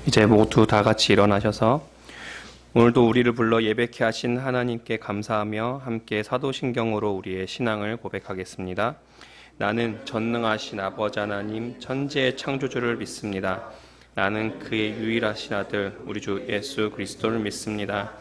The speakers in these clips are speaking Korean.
이제 모두 다 같이 일어나셔서 오늘도 우리를 불러 예배케 하신 하나님께 감사하며 함께 사도신경으로 우리의 신앙을 고백하겠습니다. 나는 전능하신 아버지 하나님 천지의 창조주를 믿습니다. 나는 그의 유일하신 아들 우리 주 예수 그리스도를 믿습니다.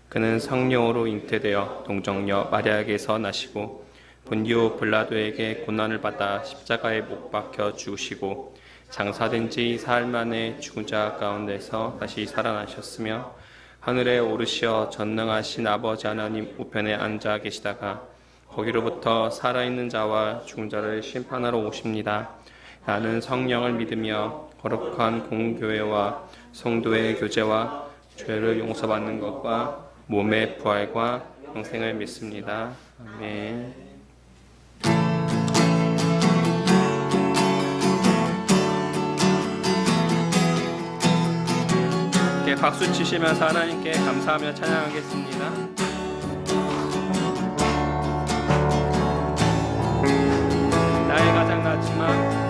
그는 성령으로 잉태되어 동정녀 마리아에게서 나시고 본디오 빌라도에게 고난을 받아 십자가에 못 박혀 죽으시고 장사된 지 사흘 만에 죽은 자 가운데서 다시 살아나셨으며 하늘에 오르시어 전능하신 아버지 하나님 우편에 앉아 계시다가 거기로부터 살아있는 자와 죽은 자를 심판하러 오십니다. 나는 성령을 믿으며 거룩한 공교회와 성도의 교제와 죄를 용서받는 것과 몸의 부활과 영생을 믿습니다. 아멘. 박수 치시면서 하나님께 감사하며 찬양하겠습니다. 나의 가장 낮지만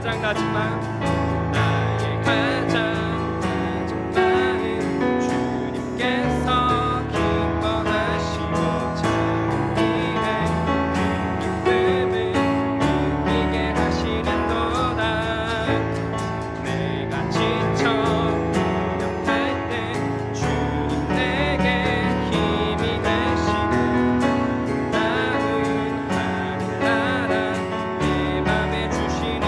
가장 낮지만 나의 가장 낮은 마음 주님께서 기뻐하시고 참 일의 기쁨을 느끼게 하시는도다. 내가 지쳐 무력할 때 주님 내게 힘이 되시는 나은 하늘나라 내 맘에 주시는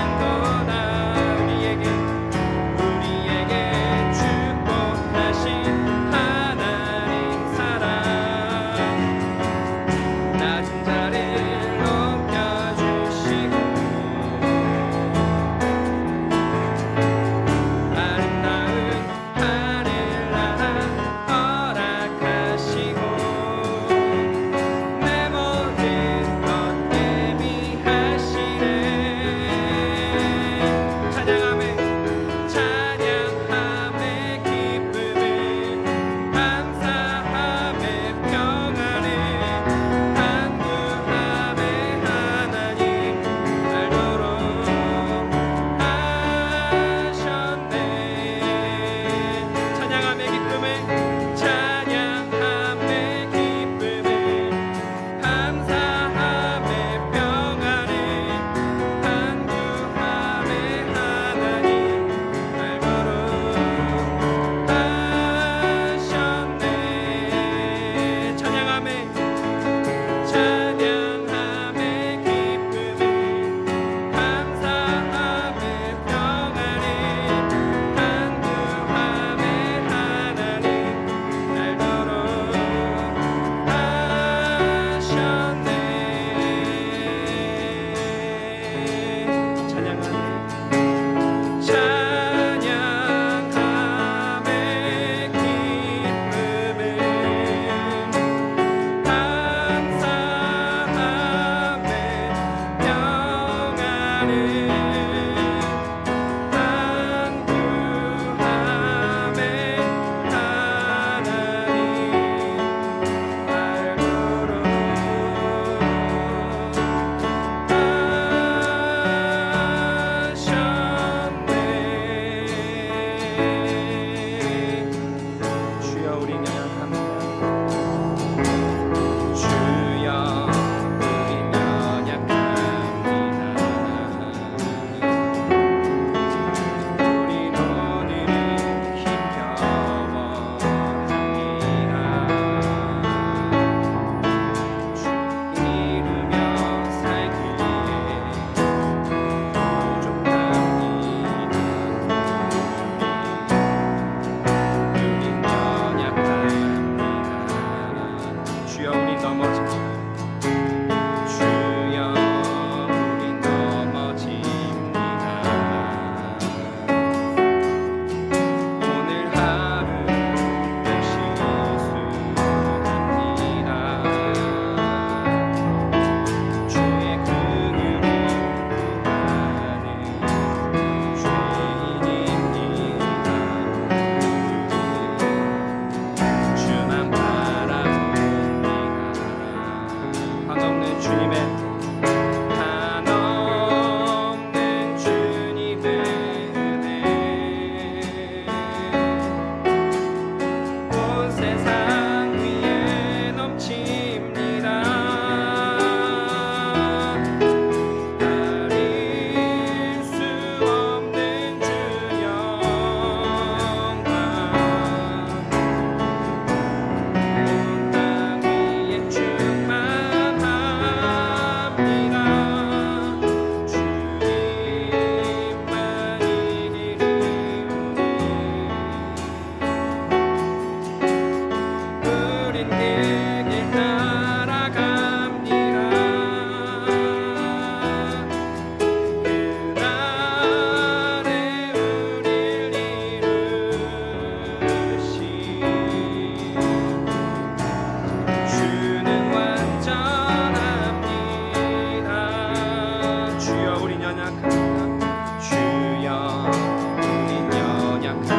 주여 우린 연약합니다. 주여 우린 연약합니다.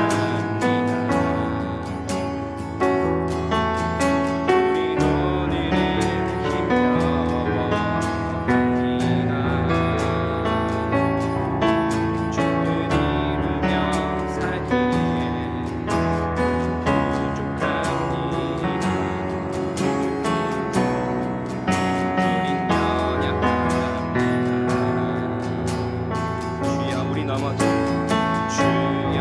우린 오늘을 힘겨워합니다. 주를 이루며 살기에 부족합니다. 우린 연약합니다. 주여 우리 넘어집니다. 주여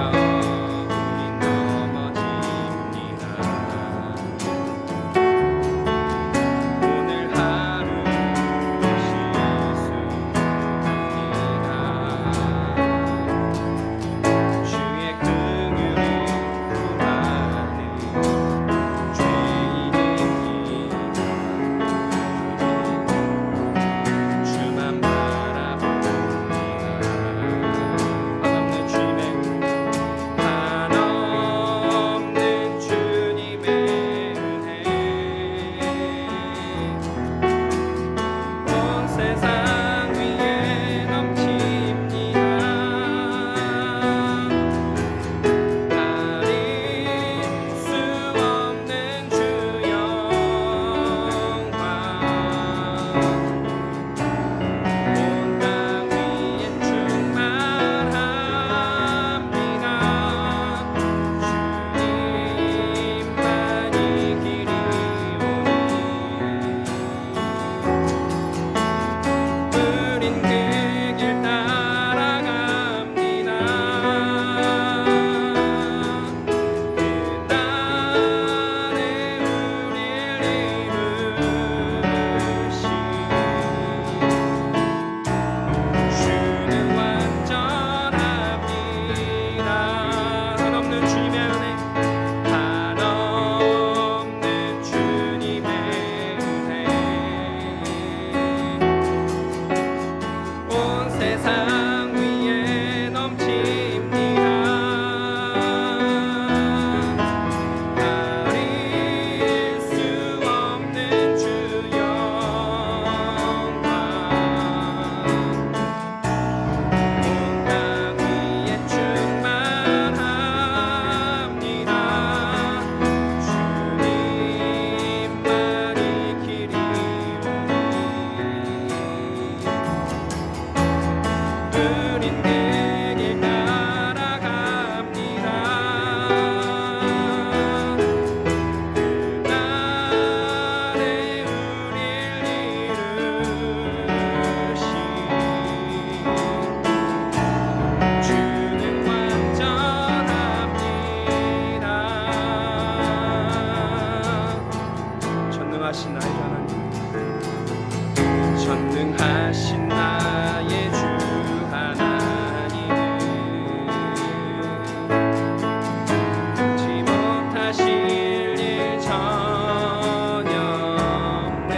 우리 넘어집니다. 오늘 하루 실수합니다. 주의 긍휼을 구하는 죄인입니다. 주만 바라봅니다. 한없는 주님의 한없는 주님의 은혜 온 세상 위에 넘칩니다. 가릴 수 없는 주 영광 온 땅 위에 충만합니다. 주님만이 길이 오니 우린 그 길 따라갑니다. 그 땅에 우릴 이루시 주는 완전합니다. 한없는 주님의 은혜 한없는 주님의 은혜 온 세상 위에 넘칩니다. 가릴 수 없는 주 영광 온 땅 위에 충만합니다. 주님만이 길이 오니 우린 그 길 따라갑니다. 그 날에 우릴 이루시 주는 완전합니다. 전능하신 나의 하나님, 전능하신 나의 주 하나님은 지 못하실 일 전혀 없네.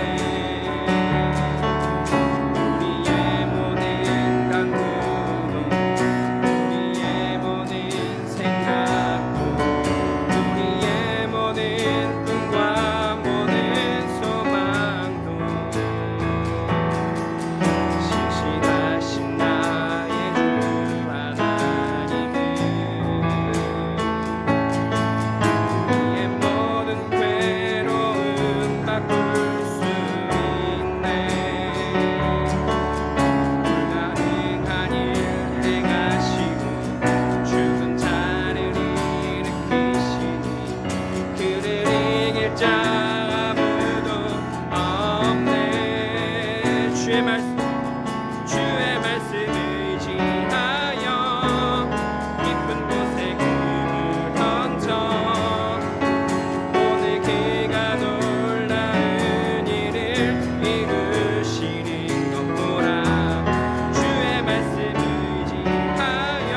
우리의 모든 간구도 우리의 모든 생각도 우리의 모든 꿈과 모든 소망도 신실하신 나의 주 하나님은 우리의 모든 괴로움 바꿀 수 있네. 불가능한 일 행하시고 죽은 자를 일으키시니 그를 이길 자 아무도 없네. 주의 말씀 의지하여 깊은 곳에 금을 던져 오늘 그가 놀라운 일을 이루시는 것 보라. 주의 말씀 의지하여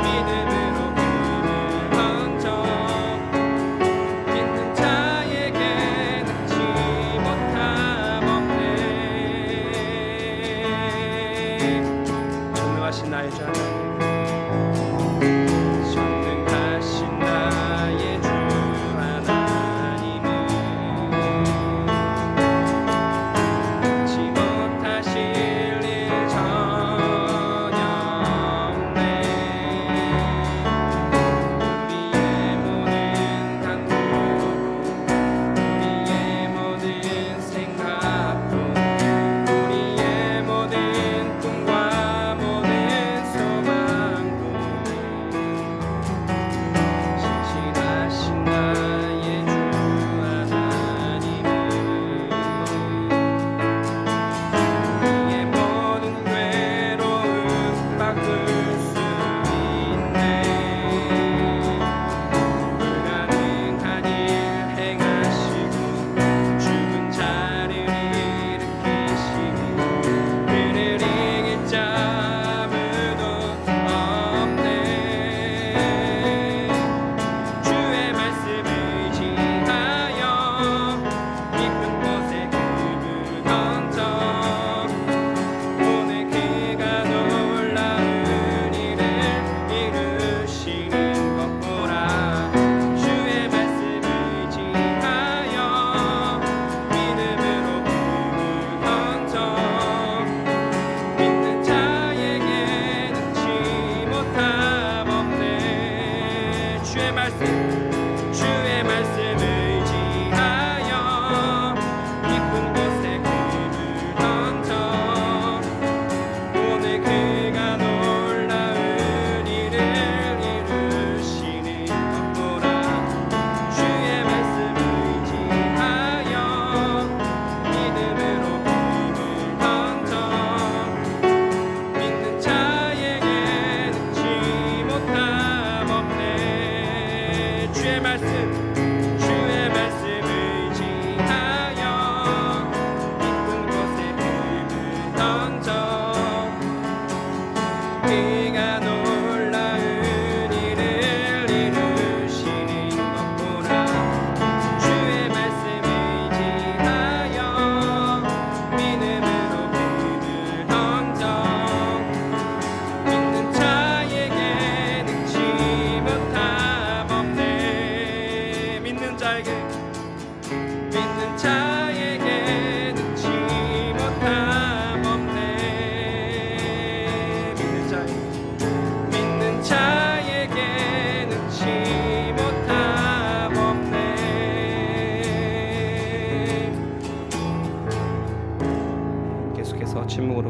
믿음으로 금을 던져 믿는 자에게 능치 못함 없네. 전능하신 나의 주 하나님, 전능하신 나의 주 하나님은 지 못하실 일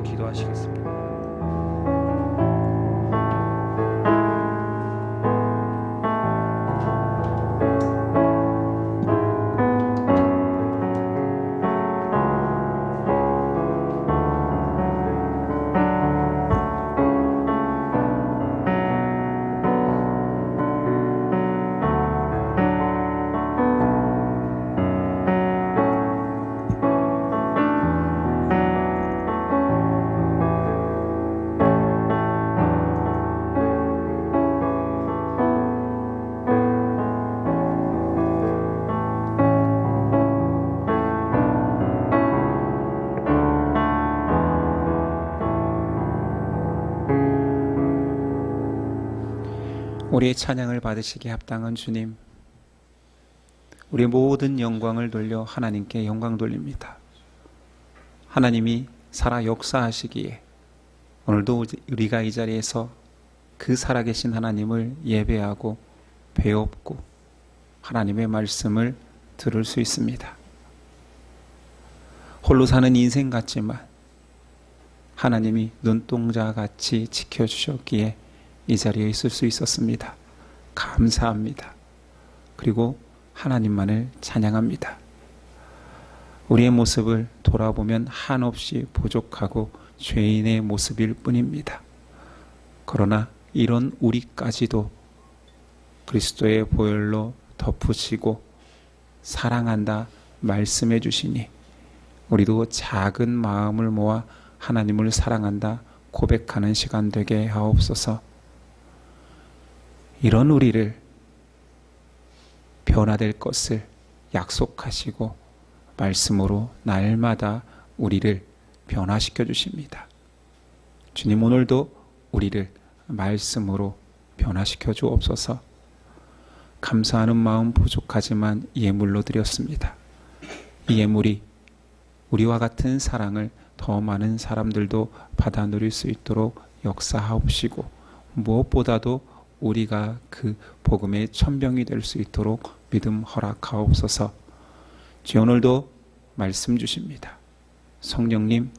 한번 기도하시겠습니다. 우리의 찬양을 받으시기에 합당한 주님, 우리의 모든 영광을 돌려 하나님께 영광 돌립니다. 하나님이 살아 역사하시기에 오늘도 우리가 이 자리에서 그 살아계신 하나님을 예배하고 배웁고 하나님의 말씀을 들을 수 있습니다. 홀로 사는 인생 같지만 하나님이 눈동자같이 지켜주셨기에 이 자리에 있을 수 있었습니다. 감사합니다. 그리고 하나님만을 찬양합니다. 우리의 모습을 돌아보면 한없이 부족하고 죄인의 모습일 뿐입니다. 그러나 이런 우리까지도 그리스도의 보혈로 덮으시고 사랑한다 말씀해 주시니 우리도 작은 마음을 모아 하나님을 사랑한다 고백하는 시간 되게 하옵소서. 이런 우리를 변화될 것을 약속하시고 말씀으로 날마다 우리를 변화시켜 주십니다. 주님, 오늘도 우리를 말씀으로 변화시켜 주옵소서. 감사하는 마음 부족하지만 예물로 드렸습니다. 이 예물이 우리와 같은 사랑을 더 많은 사람들도 받아 누릴 수 있도록 역사하옵시고 무엇보다도 우리가 그 복음의 천병이 될 수 있도록 믿음 허락하옵소서. 주 오늘도 말씀 주십니다. 성령님,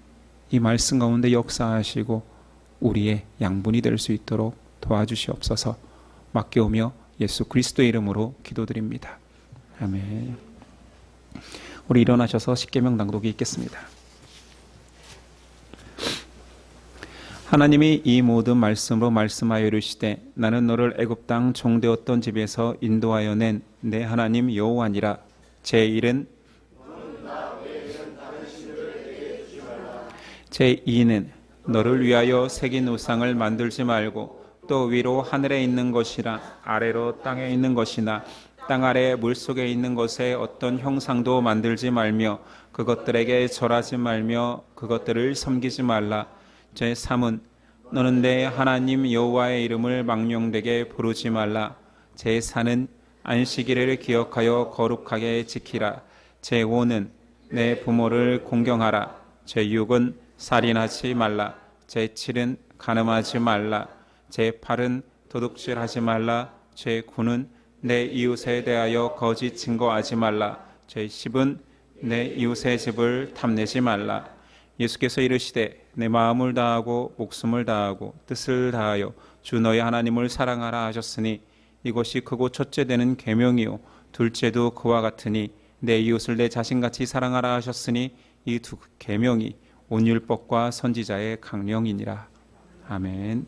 이 말씀 가운데 역사하시고 우리의 양분이 될 수 있도록 도와주시옵소서. 맡겨오며 예수 그리스도의 이름으로 기도드립니다. 아멘. 우리 일어나셔서 십계명 낭독이 있겠습니다. 하나님이 이 모든 말씀으로 말씀하여 이르시되 나는 너를 애굽 땅 종되었던 집에서 인도하여 낸 내 하나님 여호와니라. 제1은 제2는 너를 위하여 새긴 우상을 만들지 말고 또 위로 하늘에 있는 것이나 아래로 땅에 있는 것이나 땅 아래 물속에 있는 것에 어떤 형상도 만들지 말며 그것들에게 절하지 말며 그것들을 섬기지 말라. 제3은 너는 내 하나님 여호와의 이름을 망령되게 부르지 말라. 제4는 안식일을 기억하여 거룩하게 지키라. 제5는 내 부모를 공경하라. 제6은 살인하지 말라. 제7은 간음하지 말라. 제8은 도둑질하지 말라. 제9는 내 이웃에 대하여 거짓 증거하지 말라. 제10은 내 이웃의 집을 탐내지 말라. 예수께서 이르시되 내 마음을 다하고 목숨을 다하고 뜻을 다하여 주 너의 하나님을 사랑하라 하셨으니 이것이 크고 첫째 되는 계명이요 둘째도 그와 같으니 내 이웃을 내 자신같이 사랑하라 하셨으니 이 두 계명이 온 율법과 선지자의 강령이니라. 아멘.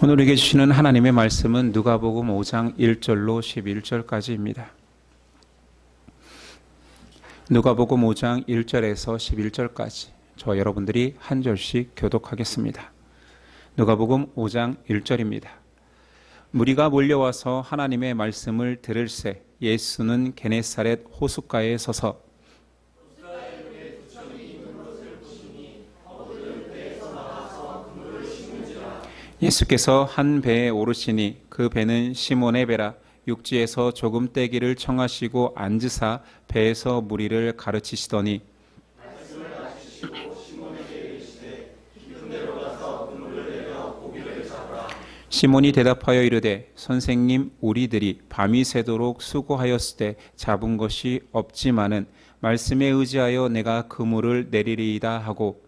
오늘 우리에게 주시는 하나님의 말씀은 누가복음 5장 1절로 11절까지입니다. 누가복음 5장 1절에서 11절까지 저 여러분들이 한 절씩 교독하겠습니다. 누가복음 5장 1절입니다. 무리가 몰려와서 하나님의 말씀을 들을새 예수는 게네사렛 호숫가에 서서 예수께서 한 배에 오르시니 그 배는 시몬의 배라. 육지에서 조금 떼기를 청하시고 앉으사 배에서 무리를 가르치시더니 시몬이 대답하여 이르되 선생님 우리들이 밤이 새도록 수고하였을 때 잡은 것이 없지만은 말씀에 의지하여 내가 그물을 내리리이다 하고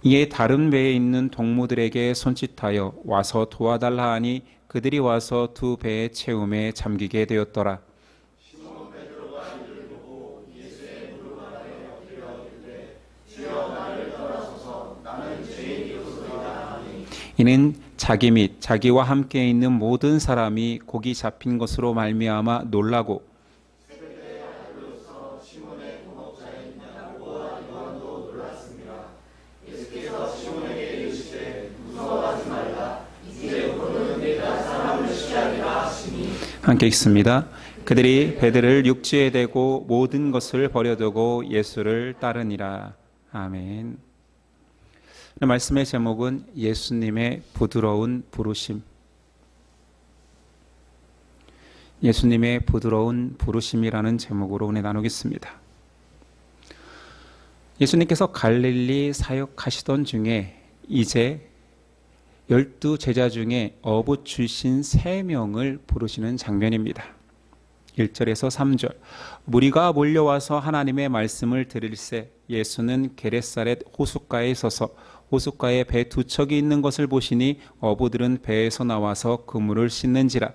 이에 다른 배에 있는 동무들에게 손짓하여 와서 도와달라 하니 그들이 와서 두 배의 채움에 잠기게 되었더라. 이는 자기 및 자기와 함께 있는 모든 사람이 고기 잡힌 것으로 말미암아 놀라고 함께 읽습니다. 그들이 배들을 육지에 대고 모든 것을 버려두고 예수를 따르니라. 아멘. 말씀의 제목은 예수님의 부드러운 부르심. 예수님의 부드러운 부르심이라는 제목으로 오늘 나누겠습니다. 예수님께서 갈릴리 사역하시던 중에 이제 12 제자 중에 어부 출신 3명을 부르시는 장면입니다. 1절에서 3절 무리가 몰려와서 하나님의 말씀을 들을새 예수는 게레사렛 호숫가에 서서 호숫가에 배 2척이 있는 것을 보시니 어부들은 배에서 나와서 그물을 씻는지라.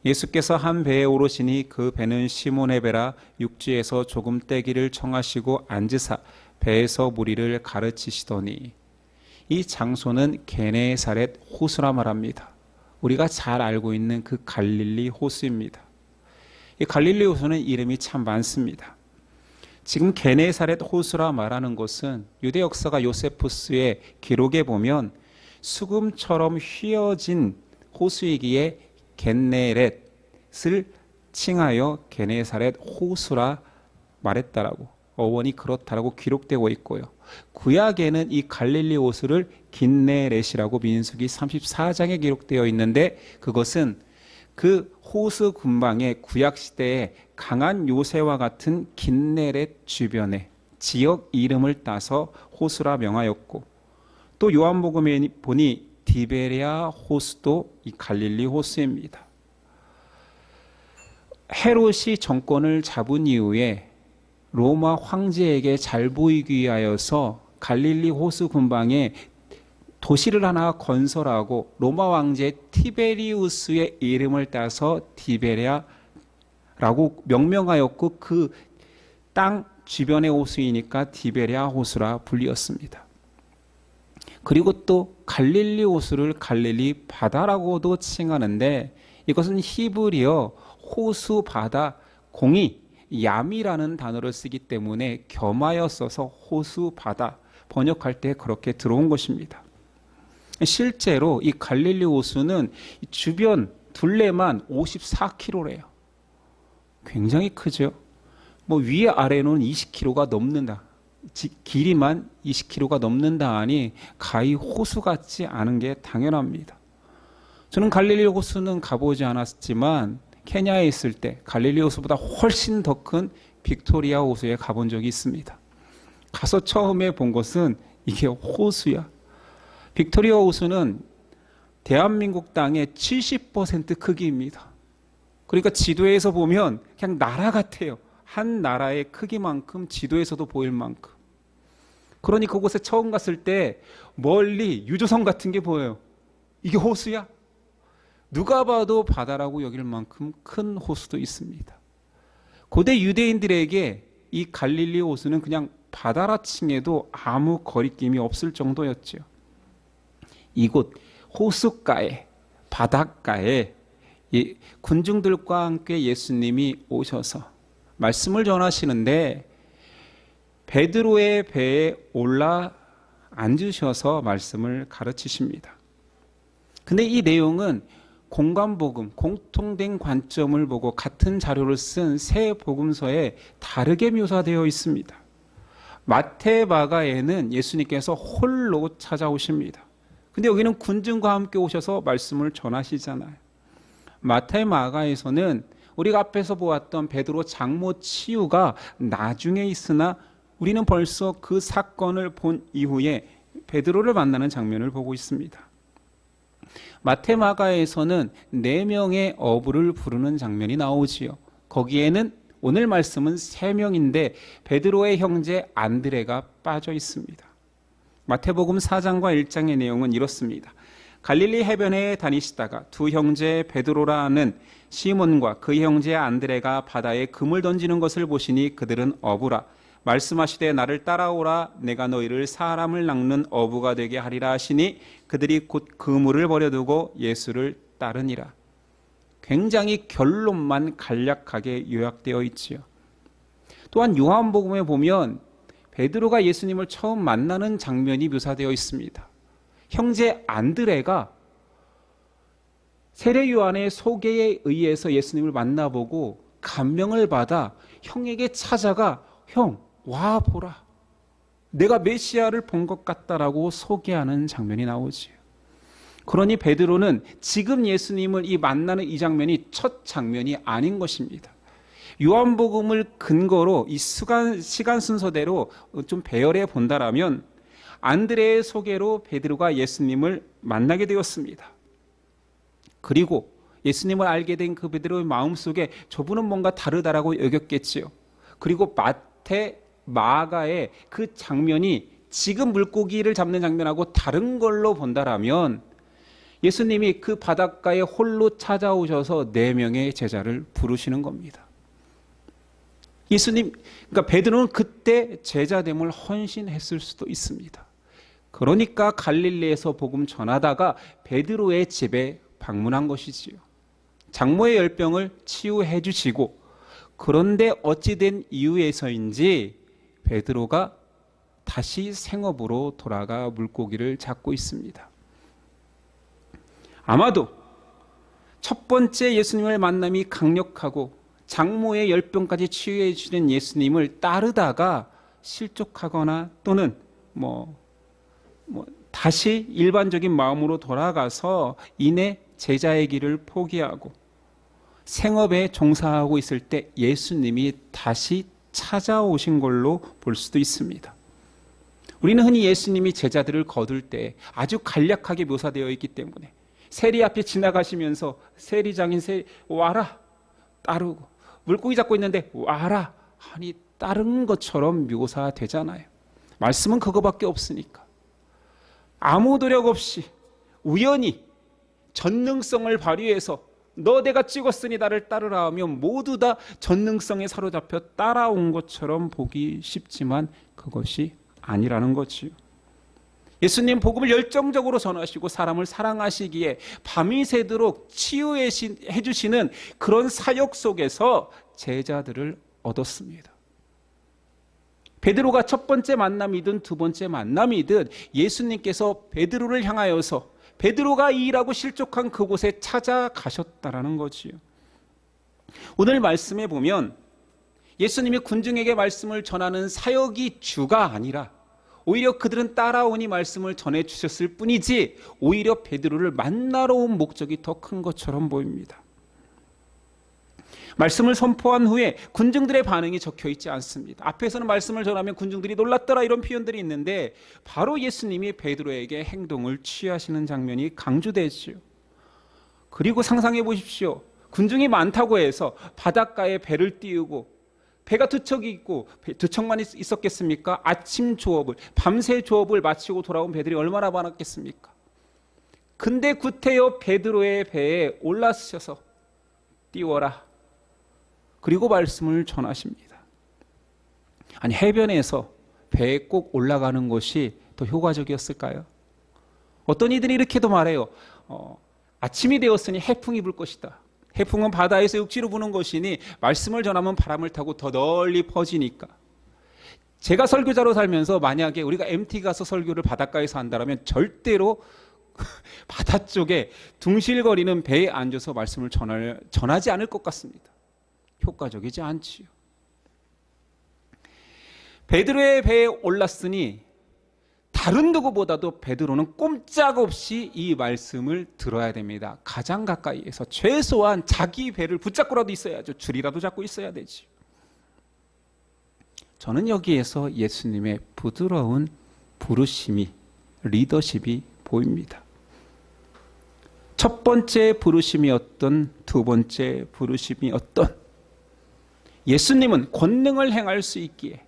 예수께서 한 배에 오르시니 그 배는 시몬의 배라. 육지에서 조금 떼기를 청하시고 앉으사 배에서 무리를 가르치시더니. 이 장소는 게네사렛 호수라 말합니다. 우리가 잘 알고 있는 그 갈릴리 호수입니다. 이 갈릴리 호수는 이름이 참 많습니다. 지금 게네사렛 호수라 말하는 것은 유대 역사가 요세푸스의 기록에 보면 수금처럼 휘어진 호수이기에 겟네렛을 칭하여 게네사렛 호수라 말했다라고, 어원이 그렇다라고 기록되고 있고요. 구약에는 이 갈릴리 호수를 긴네렛이라고 민수기 34장에 기록되어 있는데 그것은 그 호수 근방에 구약시대에 강한 요새와 같은 긴네렛 주변에 지역 이름을 따서 호수라 명하였고, 또 요한복음에 보니 디베랴 호수도 이 갈릴리 호수입니다. 헤롯이 정권을 잡은 이후에 로마 황제에게 잘 보이기 위하여서 갈릴리 호수 근방에 도시를 하나 건설하고 로마 황제 티베리우스의 이름을 따서 디베랴라고 명명하였고 그 땅 주변의 호수이니까 디베랴 호수라 불리었습니다. 그리고 또 갈릴리 호수를 갈릴리 바다라고도 칭하는데 이것은 히브리어 호수 바다 공이 얌이라는 단어를 쓰기 때문에 겸하여 써서 호수 바다 번역할 때 그렇게 들어온 것입니다. 실제로 이 갈릴리 호수는 주변 둘레만 54km래요. 굉장히 크죠. 뭐 위에 아래는 20km가 넘는다. 길이만 20km가 넘는다 하니 가히 호수 같지 않은 게 당연합니다. 저는 갈릴리 호수는 가보지 않았지만 케냐에 있을 때 갈릴리 호수보다 훨씬 더 큰 빅토리아 호수에 가본 적이 있습니다. 가서 처음에 본 것은 이게 호수야. 빅토리아 호수는 대한민국 땅의 70% 크기입니다. 그러니까 지도에서 보면 그냥 나라 같아요. 한 나라의 크기만큼 지도에서도 보일 만큼. 그러니 그곳에 처음 갔을 때 멀리 유조선 같은 게 보여요. 이게 호수야? 누가 봐도 바다라고 여길 만큼 큰 호수도 있습니다. 고대 유대인들에게 이 갈릴리 호수는 그냥 바다라 칭해도 아무 거리낌이 없을 정도였죠. 이곳 호숫가에, 바닷가에 군중들과 함께 예수님이 오셔서 말씀을 전하시는데 베드로의 배에 올라 앉으셔서 말씀을 가르치십니다. 근데 이 내용은 공관복음, 공통된 관점을 보고 같은 자료를 쓴 세 복음서에 다르게 묘사되어 있습니다. 마태, 마가에는 예수님께서 홀로 찾아오십니다. 근데 여기는 군중과 함께 오셔서 말씀을 전하시잖아요. 마태, 마가에서는 우리가 앞에서 보았던 베드로 장모 치유가 나중에 있으나 우리는 벌써 그 사건을 본 이후에 베드로를 만나는 장면을 보고 있습니다. 마태 마가에서는 4명의 어부를 부르는 장면이 나오지요. 거기에는 오늘 말씀은 3명인데 베드로의 형제 안드레가 빠져 있습니다. 마태복음 4장과 1장의 내용은 이렇습니다. 갈릴리 해변에 다니시다가 두 형제 베드로라는 시몬과 그 형제 안드레가 바다에 금을 던지는 것을 보시니 그들은 어부라. 말씀하시되 나를 따라오라. 내가 너희를 사람을 낚는 어부가 되게 하리라 하시니 그들이 곧 그물을 버려두고 예수를 따르니라. 굉장히 결론만 간략하게 요약되어 있지요. 또한 요한복음에 보면 베드로가 예수님을 처음 만나는 장면이 묘사되어 있습니다. 형제 안드레가 세례 요한의 소개에 의해서 예수님을 만나보고 감명을 받아 형에게 찾아가 형, 와 보라. 내가 메시아를 본 것 같다라고 소개하는 장면이 나오지요. 그러니 베드로는 지금 예수님을 만나는 이 장면이 첫 장면이 아닌 것입니다. 요한복음을 근거로 이 시간 순서대로 좀 배열해 본다라면 안드레의 소개로 베드로가 예수님을 만나게 되었습니다. 그리고 예수님을 알게 된 그 베드로의 마음속에 저분은 뭔가 다르다라고 여겼겠지요. 그리고 마태, 마가의 그 장면이 지금 물고기를 잡는 장면하고 다른 걸로 본다라면 예수님이 그 바닷가에 홀로 찾아오셔서 4명의 제자를 부르시는 겁니다. 예수님, 그러니까 베드로는 그때 제자됨을 헌신했을 수도 있습니다. 그러니까 갈릴리에서 복음 전하다가 베드로의 집에 방문한 것이지요. 장모의 열병을 치유해 주시고, 그런데 어찌된 이유에서인지 베드로가 다시 생업으로 돌아가 물고기를 잡고 있습니다. 아마도 첫 번째 예수님을 만남이 강력하고 장모의 열병까지 치유해 주시는 예수님을 따르다가 실족하거나 또는 다시 일반적인 마음으로 돌아가서 이내 제자의 길을 포기하고 생업에 종사하고 있을 때 예수님이 다시 찾아오신 걸로 볼 수도 있습니다. 우리는 흔히 예수님이 제자들을 거둘 때 아주 간략하게 묘사되어 있기 때문에 세리 앞에 지나가시면서 세리장인 와라 따르고, 물고기 잡고 있는데 와라 하니 따른 것처럼 묘사되잖아요. 말씀은 그거밖에 없으니까 아무 노력 없이 우연히 전능성을 발휘해서 너 내가 찍었으니 나를 따르라 하면 모두 다 전능성에 사로잡혀 따라온 것처럼 보기 쉽지만 그것이 아니라는 거지요. 예수님 복음을 열정적으로 전하시고 사람을 사랑하시기에 밤이 새도록 치유해 주시는 그런 사역 속에서 제자들을 얻었습니다. 베드로가 첫 번째 만남이든 두 번째 만남이든 예수님께서 베드로를 향하여서 베드로가 일하고 실족한 그곳에 찾아가셨다라는 거지요. 오늘 말씀에 보면 예수님이 군중에게 말씀을 전하는 사역이 주가 아니라 오히려 그들은 따라오니 말씀을 전해주셨을 뿐이지 오히려 베드로를 만나러 온 목적이 더 큰 것처럼 보입니다. 말씀을 선포한 후에 군중들의 반응이 적혀 있지 않습니다. 앞에서는 말씀을 전하면 군중들이 놀랐더라 이런 표현들이 있는데 바로 예수님이 베드로에게 행동을 취하시는 장면이 강조되죠. 그리고 상상해 보십시오. 군중이 많다고 해서 바닷가에 배를 띄우고 배가 두 척이 있고 두 척만 있었겠습니까? 아침 조업을 밤새 조업을 마치고 돌아온 배들이 얼마나 많았겠습니까? 근데 구태여 베드로의 배에 올라서셔서 띄워라. 그리고 말씀을 전하십니다. 아니 해변에서 배에 꼭 올라가는 것이 더 효과적이었을까요? 어떤 이들이 이렇게도 말해요. 아침이 되었으니 해풍이 불 것이다. 해풍은 바다에서 육지로 부는 것이니 말씀을 전하면 바람을 타고 더 널리 퍼지니까. 제가 설교자로 살면서 만약에 우리가 MT 가서 설교를 바닷가에서 한다면 절대로 바다 쪽에 둥실거리는 배에 앉아서 말씀을 전하지 않을 것 같습니다. 효과적이지 않지요. 베드로의 배에 올랐으니 다른 누구보다도 베드로는 꼼짝없이 이 말씀을 들어야 됩니다. 가장 가까이에서 최소한 자기 배를 붙잡고라도 있어야죠. 줄이라도 잡고 있어야 되지. 저는 여기에서 예수님의 부드러운 부르심이, 리더십이 보입니다. 첫 번째 부르심이 어떤, 두 번째 부르심이 어떤, 예수님은 권능을 행할 수 있기에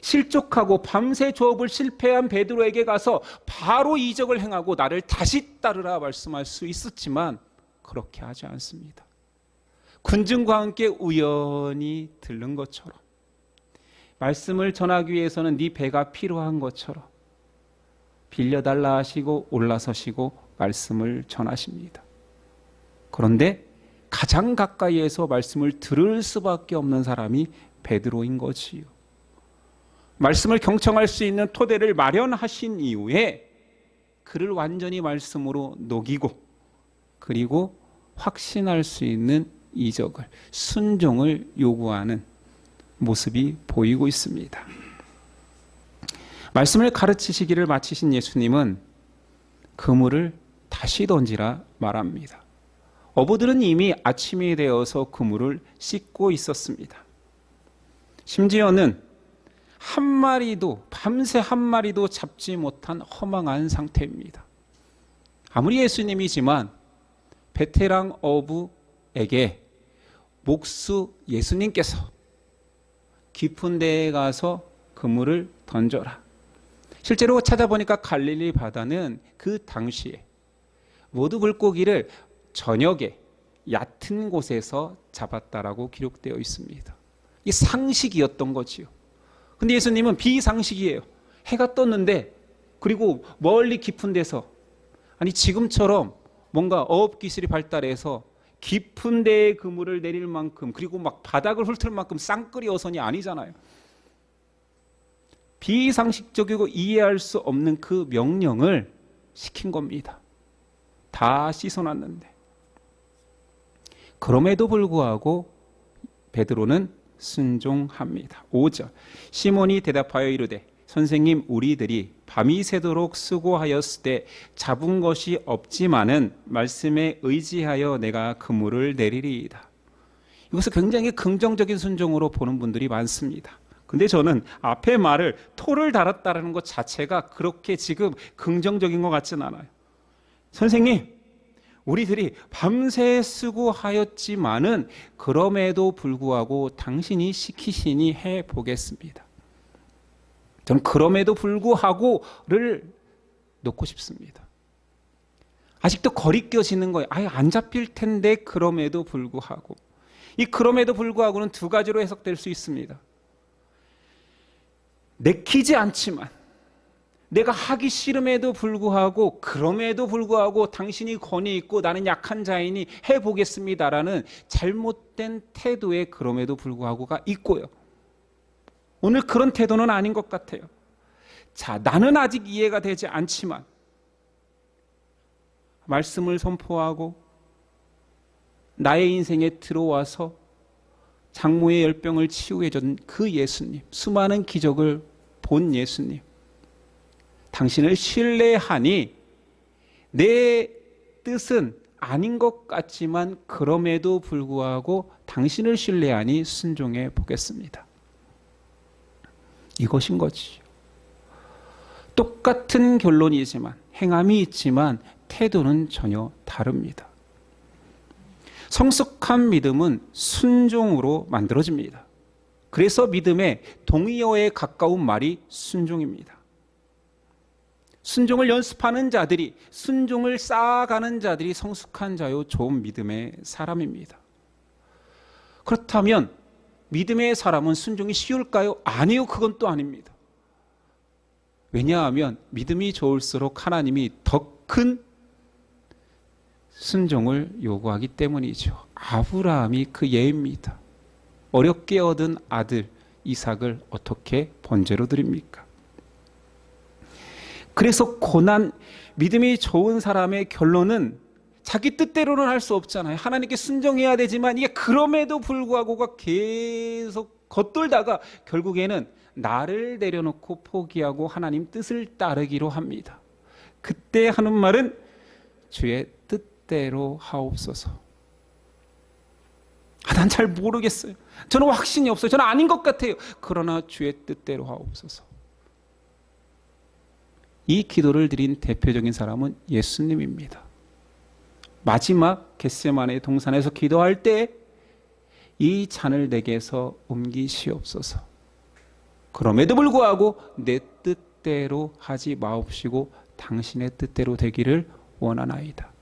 실족하고 밤새 조업을 실패한 베드로에게 가서 바로 이적을 행하고 나를 다시 따르라 말씀할 수 있었지만 그렇게 하지 않습니다. 군중과 함께 우연히 들른 것처럼, 말씀을 전하기 위해서는 네 배가 필요한 것처럼 빌려달라 하시고 올라서시고 말씀을 전하십니다. 그런데 가장 가까이에서 말씀을 들을 수밖에 없는 사람이 베드로인 거지요. 말씀을 경청할 수 있는 토대를 마련하신 이후에 그를 완전히 말씀으로 녹이고, 그리고 확신할 수 있는 이적을, 순종을 요구하는 모습이 보이고 있습니다. 말씀을 가르치시기를 마치신 예수님은 그물을 다시 던지라 말합니다. 어부들은 이미 아침이 되어서 그물을 씻고 있었습니다. 심지어는 한 마리도, 밤새 한 마리도 잡지 못한 허망한 상태입니다. 아무리 예수님이지만 베테랑 어부에게 목수 예수님께서 깊은 데에 가서 그물을 던져라. 실제로 찾아보니까 갈릴리 바다는 그 당시에 모두 물고기를 저녁에 얕은 곳에서 잡았다라고 기록되어 있습니다. 이 상식이었던 거지요. 근데 예수님은 비상식이에요. 해가 떴는데, 그리고 멀리 깊은 데서, 아니 지금처럼 뭔가 어업기술이 발달해서 깊은 데에 그물을 내릴 만큼, 그리고 막 바닥을 훑을 만큼 쌍끌이 어선이 아니잖아요. 비상식적이고 이해할 수 없는 그 명령을 시킨 겁니다. 다 씻어놨는데. 그럼에도 불구하고 베드로는 순종합니다. 5절, 시몬이 대답하여 이르되 선생님, 우리들이 밤이 새도록 수고하였을 때 잡은 것이 없지만은 말씀에 의지하여 내가 그물을 내리리이다. 이것을 굉장히 긍정적인 순종으로 보는 분들이 많습니다. 근데 저는 앞에 말을 토를 달았다는 것 자체가 그렇게 지금 긍정적인 것 같진 않아요. 선생님, 우리들이 밤새 수고하였지만은 그럼에도 불구하고 당신이 시키시니 해보겠습니다. 저는 그럼에도 불구하고를 놓고 싶습니다. 아직도 거리껴지는 거예요. 아예 안 잡힐 텐데 그럼에도 불구하고. 이 그럼에도 불구하고는 두 가지로 해석될 수 있습니다. 내키지 않지만, 내가 하기 싫음에도 불구하고, 그럼에도 불구하고 당신이 권위 있고 나는 약한 자이니 해보겠습니다라는 잘못된 태도에 그럼에도 불구하고가 있고요. 오늘 그런 태도는 아닌 것 같아요. 자, 나는 아직 이해가 되지 않지만 말씀을 선포하고 나의 인생에 들어와서 장모의 열병을 치유해 준 그 예수님, 수많은 기적을 본 예수님, 당신을 신뢰하니 내 뜻은 아닌 것 같지만 그럼에도 불구하고 당신을 신뢰하니 순종해 보겠습니다. 이것인 거지. 똑같은 결론이지만, 행함이 있지만 태도는 전혀 다릅니다. 성숙한 믿음은 순종으로 만들어집니다. 그래서 믿음의 동의어에 가까운 말이 순종입니다. 순종을 연습하는 자들이, 순종을 쌓아가는 자들이 성숙한 자요 좋은 믿음의 사람입니다. 그렇다면 믿음의 사람은 순종이 쉬울까요? 아니요, 그건 또 아닙니다. 왜냐하면 믿음이 좋을수록 하나님이 더 큰 순종을 요구하기 때문이죠. 아브라함이 그 예입니다. 어렵게 얻은 아들 이삭을 어떻게 번제로 드립니까? 그래서 고난, 믿음이 좋은 사람의 결론은 자기 뜻대로는 할 수 없잖아요. 하나님께 순종해야 되지만 이게 그럼에도 불구하고가 계속 겉돌다가 결국에는 나를 내려놓고 포기하고 하나님 뜻을 따르기로 합니다. 그때 하는 말은 주의 뜻대로 하옵소서. 난 잘 모르겠어요. 저는 확신이 없어요. 저는 아닌 것 같아요. 그러나 주의 뜻대로 하옵소서. 이 기도를 드린 대표적인 사람은 예수님입니다. 마지막 겟세마네 동산에서 기도할 때 이 잔을 내게서 옮기시옵소서. 그럼에도 불구하고 내 뜻대로 하지 마옵시고 당신의 뜻대로 되기를 원하나이다.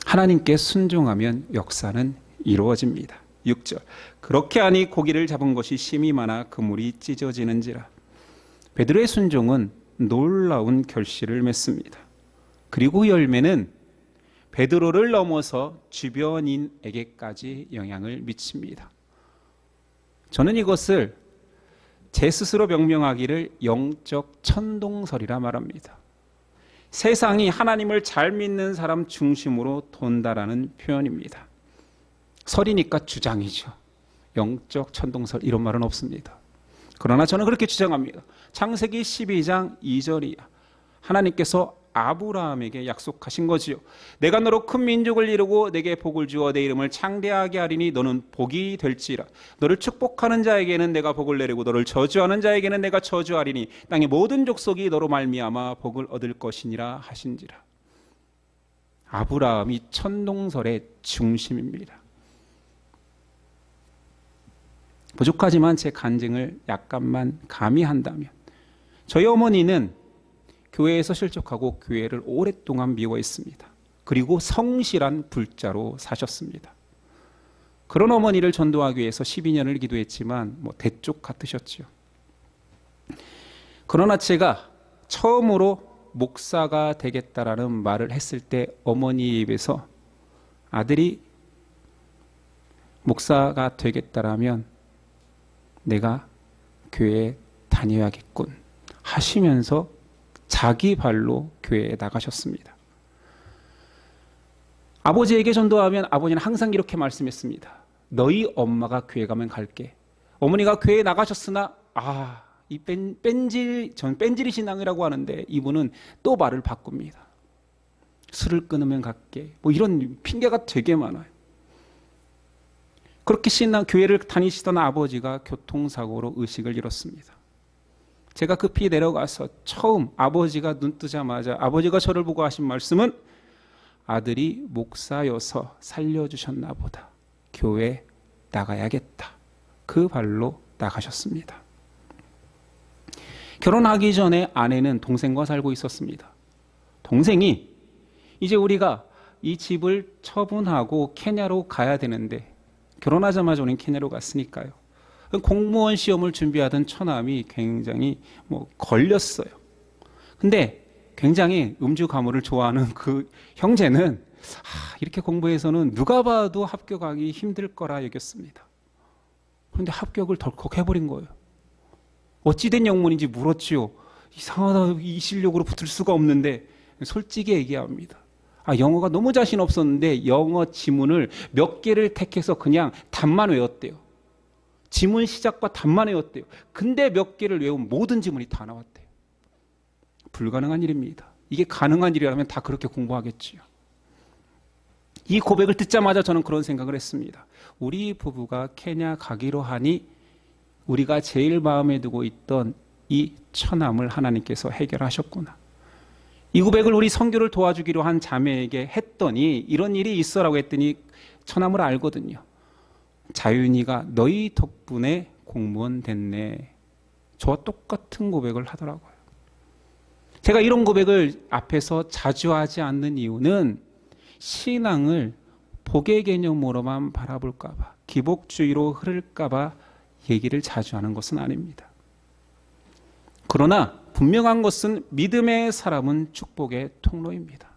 하나님께 순종하면 역사는 이루어집니다. 6절. 그렇게 하니 고기를 잡은 것이 심이 많아 그물이 찢어지는지라. 베드로의 순종은 놀라운 결실을 맺습니다. 그리고 열매는 베드로를 넘어서 주변인에게까지 영향을 미칩니다. 저는 이것을 제 스스로 명명하기를 영적 천동설이라 말합니다. 세상이 하나님을 잘 믿는 사람 중심으로 돈다라는 표현입니다. 설이니까 주장이죠. 영적 천동설 이런 말은 없습니다. 그러나 저는 그렇게 주장합니다. 창세기 12장 2절이야. 하나님께서 아브라함에게 약속하신 거지요. 내가 너로 큰 민족을 이루고 내게 복을 주어 내 이름을 창대하게 하리니 너는 복이 될지라. 너를 축복하는 자에게는 내가 복을 내리고 너를 저주하는 자에게는 내가 저주하리니 땅의 모든 족속이 너로 말미암아 복을 얻을 것이니라 하신지라. 아브라함이 천동설의 중심입니다. 부족하지만 제 간증을 약간만 가미한다면 저희 어머니는 교회에서 실족하고 교회를 오랫동안 미워했습니다. 그리고 성실한 불자로 사셨습니다. 그런 어머니를 전도하기 위해서 12년을 기도했지만 대쪽 같으셨죠. 그러나 제가 처음으로 목사가 되겠다라는 말을 했을 때 어머니 입에서 아들이 목사가 되겠다라면 내가 교회에 다녀야겠군 하시면서 자기 발로 교회에 나가셨습니다. 아버지에게 전도하면 아버지는 항상 이렇게 말씀했습니다. 너희 엄마가 교회 가면 갈게. 어머니가 교회에 나가셨으나 이 전 뺀질이 신앙이라고 하는데 이분은 또 말을 바꿉니다. 술을 끊으면 갈게. 이런 핑계가 되게 많아요. 그렇게 교회를 다니시던 아버지가 교통사고로 의식을 잃었습니다. 제가 급히 내려가서 처음 아버지가 눈 뜨자마자 아버지가 저를 보고 하신 말씀은 아들이 목사여서 살려주셨나 보다. 교회 나가야겠다. 그 발로 나가셨습니다. 결혼하기 전에 아내는 동생과 살고 있었습니다. 동생이 이제 우리가 이 집을 처분하고 케냐로 가야 되는데 결혼하자마자 우리는 케냐로 갔으니까요. 공무원 시험을 준비하던 처남이 굉장히 걸렸어요. 근데 굉장히 음주 가무를 좋아하는 그 형제는 이렇게 공부해서는 누가 봐도 합격하기 힘들 거라 여겼습니다. 그런데 합격을 덜컥 해버린 거예요. 어찌된 영문인지 물었지요. 이상하다, 이 실력으로 붙을 수가 없는데 솔직히 얘기합니다. 영어가 너무 자신 없었는데 영어 지문을 몇 개를 택해서 그냥 답만 외웠대요. 지문 시작과 답만 외웠대요. 근데 몇 개를 외우면 모든 지문이 다 나왔대요. 불가능한 일입니다. 이게 가능한 일이라면 다 그렇게 공부하겠지요. 이 고백을 듣자마자 저는 그런 생각을 했습니다. 우리 부부가 케냐 가기로 하니 우리가 제일 마음에 두고 있던 이 처남을 하나님께서 해결하셨구나. 이 고백을 우리 선교를 도와주기로 한 자매에게 했더니 이런 일이 있어라고 했더니 처남을 알거든요. 자윤이가 너희 덕분에 공무원 됐네. 저와 똑같은 고백을 하더라고요. 제가 이런 고백을 앞에서 자주 하지 않는 이유는 신앙을 복의 개념으로만 바라볼까 봐, 기복주의로 흐를까 봐 얘기를 자주 하는 것은 아닙니다. 그러나 분명한 것은 믿음의 사람은 축복의 통로입니다.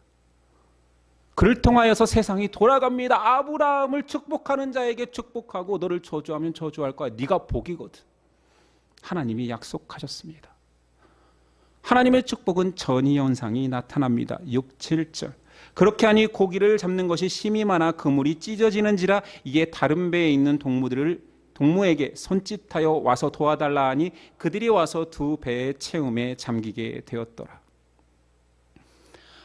그를 통하여서 세상이 돌아갑니다. 아브라함을 축복하는 자에게 축복하고 너를 저주하면 저주할 거야. 네가 복이거든. 하나님이 약속하셨습니다. 하나님의 축복은 전이현상이 나타납니다. 6, 7절. 그렇게 하니 고기를 잡는 것이 심이 많아 그물이 찢어지는지라. 이에 다른 배에 있는 동무에게 손짓하여 와서 도와달라 하니 그들이 와서 두 배의 채움에 잠기게 되었더라.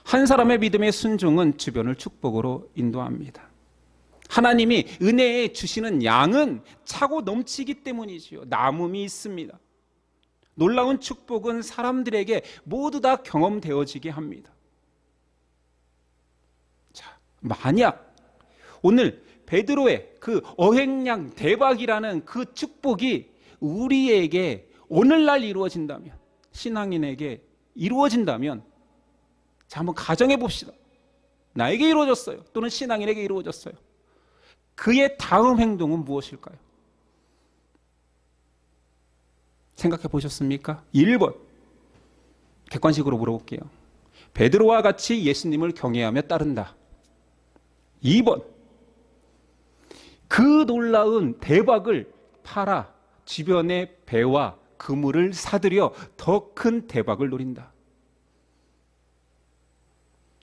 한 사람의 믿음의 순종은 주변을 축복으로 인도합니다. 하나님이 은혜에 주시는 양은 차고 넘치기 때문이지요. 남음이 있습니다. 놀라운 축복은 사람들에게 모두 다 경험되어지게 합니다. 자, 만약 오늘 베드로의 그 어획량 대박이라는 그 축복이 우리에게 오늘날 이루어진다면, 신앙인에게 이루어진다면, 자, 한번 가정해 봅시다. 나에게 이루어졌어요. 또는 신앙인에게 이루어졌어요. 그의 다음 행동은 무엇일까요? 생각해 보셨습니까? 1번. 객관식으로 물어볼게요. 베드로와 같이 예수님을 경외하며 따른다. 2번. 그 놀라운 대박을 팔아 주변의 배와 그물을 사들여 더 큰 대박을 노린다.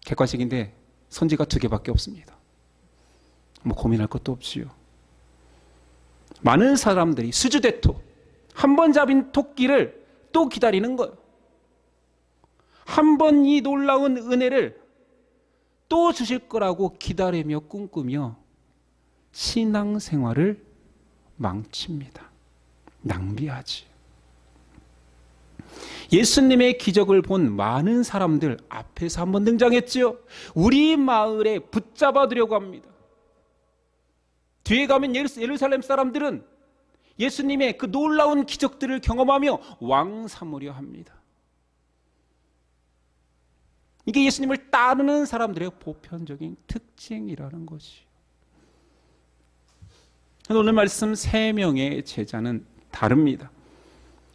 객관식인데 선지가 2개밖에 없습니다. 뭐 고민할 것도 없지요. 많은 사람들이 수주대토, 한 번 잡힌 토끼를 또 기다리는 거예요. 한 번 이 놀라운 은혜를 또 주실 거라고 기다리며 꿈꾸며 신앙생활을 망칩니다. 낭비하지. 예수님의 기적을 본 많은 사람들 앞에서 한번 등장했지요. 우리 마을에 붙잡아두려고 합니다. 뒤에 가면 예루살렘 사람들은 예수님의 그 놀라운 기적들을 경험하며 왕 삼으려 합니다. 이게 예수님을 따르는 사람들의 보편적인 특징이라는 것이요. 오늘 말씀 3명의 제자는 다릅니다.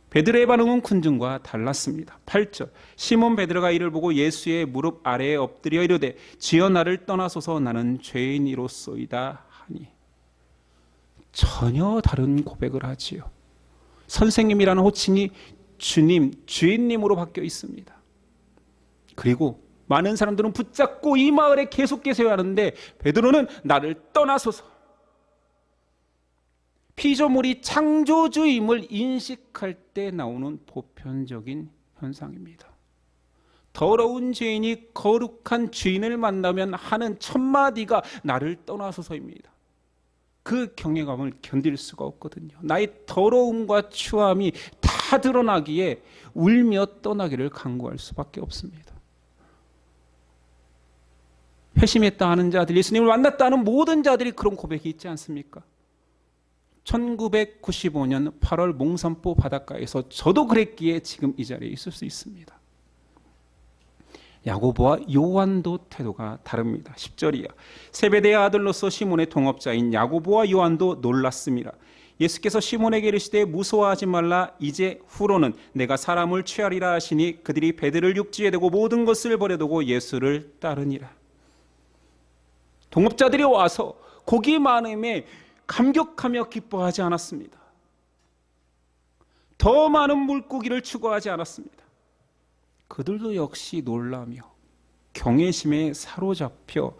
베드로의 반응은 군중과 달랐습니다. 8절. 시몬 베드로가 이를 보고 예수의 무릎 아래에 엎드려 이르되 주여 나를 떠나소서 나는 죄인이로소이다 하니. 전혀 다른 고백을 하지요. 선생님이라는 호칭이 주님, 주인님으로 바뀌어 있습니다. 그리고 많은 사람들은 붙잡고 이 마을에 계속 계세요 하는데 베드로는 나를 떠나소서. 피조물이 창조주임을 인식할 때 나오는 보편적인 현상입니다. 더러운 죄인이 거룩한 주인을 만나면 하는 첫 마디가 나를 떠나소서입니다. 그 경외감을 견딜 수가 없거든요. 나의 더러움과 추함이 다 드러나기에 울며 떠나기를 간구할 수밖에 없습니다. 회심했다 하는 자들, 예수님을 만났다 하는 모든 자들이 그런 고백이 있지 않습니까? 1995년 8월 몽산포 바닷가에서 저도 그랬기에 지금 이 자리에 있을 수 있습니다. 야고보와 요한도 태도가 다릅니다. 10절이야. 세베대의 아들로서 시몬의 동업자인 야고보와 요한도 놀랐습니다. 예수께서 시몬에게 이르시되 무서워하지 말라. 이제 후로는 내가 사람을 취하리라 하시니 그들이 배들을 육지에 대고 모든 것을 버려두고 예수를 따르니라. 동업자들이 와서 고기 많음에 감격하며 기뻐하지 않았습니다. 더 많은 물고기를 추구하지 않았습니다. 그들도 역시 놀라며 경외심에 사로잡혀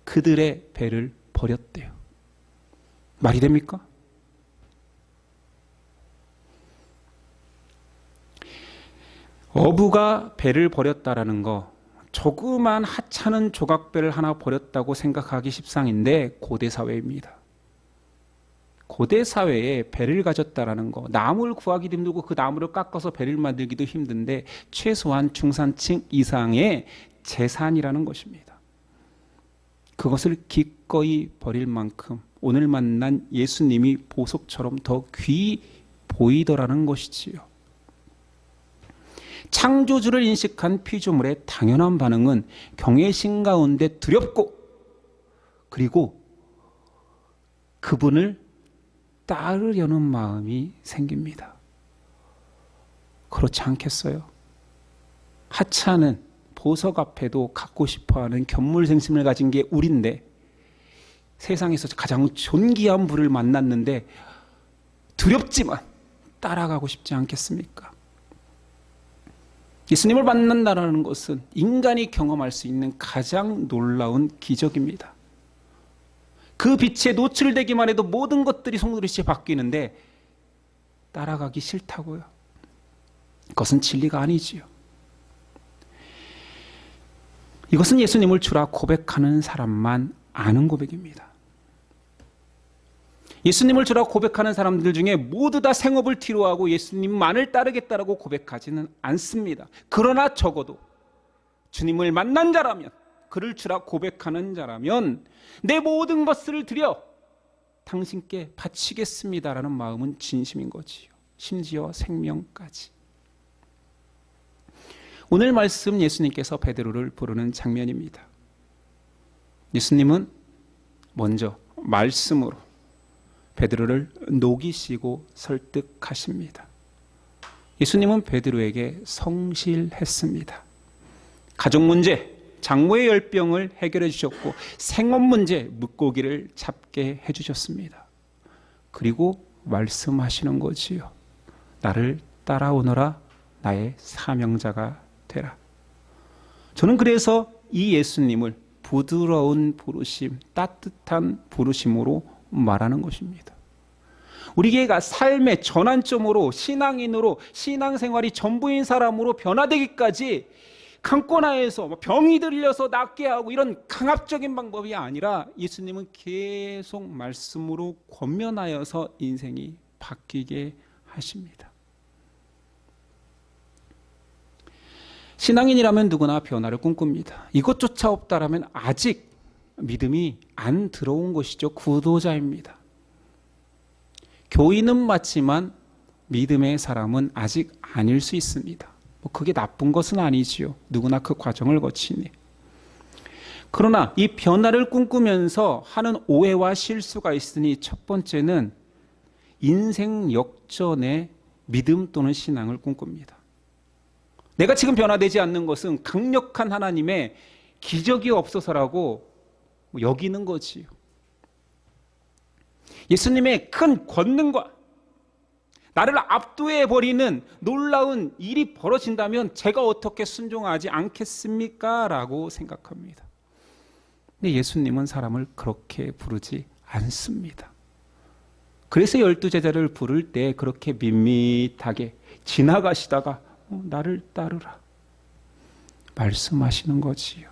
그들의 배를 버렸대요. 말이 됩니까? 어부가 배를 버렸다라는 거, 조그만 하찮은 조각배를 하나 버렸다고 생각하기 십상인데 고대 사회입니다. 고대 사회에 배를 가졌다라는 거, 나무를 구하기도 힘들고 그 나무를 깎아서 배를 만들기도 힘든데 최소한 중산층 이상의 재산이라는 것입니다. 그것을 기꺼이 버릴 만큼 오늘 만난 예수님이 보석처럼 더 귀히 보이더라는 것이지요. 창조주를 인식한 피조물의 당연한 반응은 경외심 가운데 두렵고 그리고 그분을 따르려는 마음이 생깁니다. 그렇지 않겠어요? 하찮은 보석 앞에도 갖고 싶어하는 견물생심을 가진 게 우리인데 세상에서 가장 존귀한 분을 만났는데 두렵지만 따라가고 싶지 않겠습니까? 예수님을 만난다는 것은 인간이 경험할 수 있는 가장 놀라운 기적입니다. 그 빛에 노출되기만 해도 모든 것들이 송두리째 바뀌는데 따라가기 싫다고요. 그것은 진리가 아니지요. 이것은 예수님을 주라 고백하는 사람만 아는 고백입니다. 예수님을 주라 고백하는 사람들 중에 모두 다 생업을 뒤로하고 예수님만을 따르겠다라고 고백하지는 않습니다. 그러나 적어도 주님을 만난 자라면, 그를 주라 고백하는 자라면 내 모든 것을 드려 당신께 바치겠습니다라는 마음은 진심인 거지요. 심지어 생명까지. 오늘 말씀 예수님께서 베드로를 부르는 장면입니다. 예수님은 먼저 말씀으로 베드로를 녹이시고 설득하십니다. 예수님은 베드로에게 성실했습니다. 가족 문제, 장모의 열병을 해결해 주셨고 생업 문제, 물고기를 잡게 해주셨습니다. 그리고 말씀하시는 거지요. 나를 따라오너라, 나의 사명자가 되라. 저는 그래서 이 예수님을 부드러운 부르심, 따뜻한 부르심으로 말하는 것입니다. 우리가 삶의 전환점으로, 신앙인으로, 신앙생활이 전부인 사람으로 변화되기까지 강권하에서 병이 들려서 낫게 하고 이런 강압적인 방법이 아니라 예수님은 계속 말씀으로 권면하여서 인생이 바뀌게 하십니다. 신앙인이라면 누구나 변화를 꿈꿉니다. 이것조차 없다라면 아직 믿음이 안 들어온 것이죠. 구도자입니다. 교인은 맞지만 믿음의 사람은 아직 아닐 수 있습니다. 그게 나쁜 것은 아니지요. 누구나 그 과정을 거치니. 그러나 이 변화를 꿈꾸면서 하는 오해와 실수가 있으니 첫 번째는 인생 역전의 믿음 또는 신앙을 꿈꿉니다. 내가 지금 변화되지 않는 것은 강력한 하나님의 기적이 없어서라고 여기는 거지요. 예수님의 큰 권능과 나를 압도해버리는 놀라운 일이 벌어진다면 제가 어떻게 순종하지 않겠습니까? 라고 생각합니다. 근데 예수님은 사람을 그렇게 부르지 않습니다. 그래서 12제자를 부를 때 그렇게 밋밋하게 지나가시다가 나를 따르라 말씀하시는 거지요.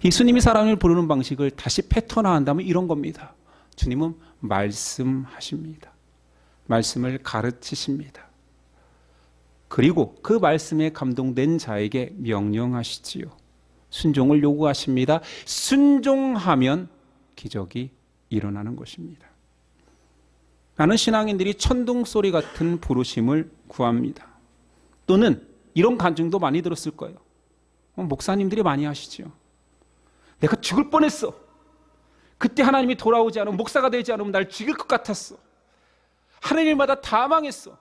예수님이 사람을 부르는 방식을 다시 패턴화한다면 이런 겁니다. 주님은 말씀하십니다. 말씀을 가르치십니다. 그리고 그 말씀에 감동된 자에게 명령하시지요. 순종을 요구하십니다. 순종하면 기적이 일어나는 것입니다. 나는 신앙인들이 천둥 소리 같은 부르심을 구합니다. 또는 이런 간증도 많이 들었을 거예요. 목사님들이 많이 하시죠. 내가 죽을 뻔했어. 그때 하나님이 돌아오지 않으면, 목사가 되지 않으면 날 죽일 것 같았어. 하는 일마다 다 망했어.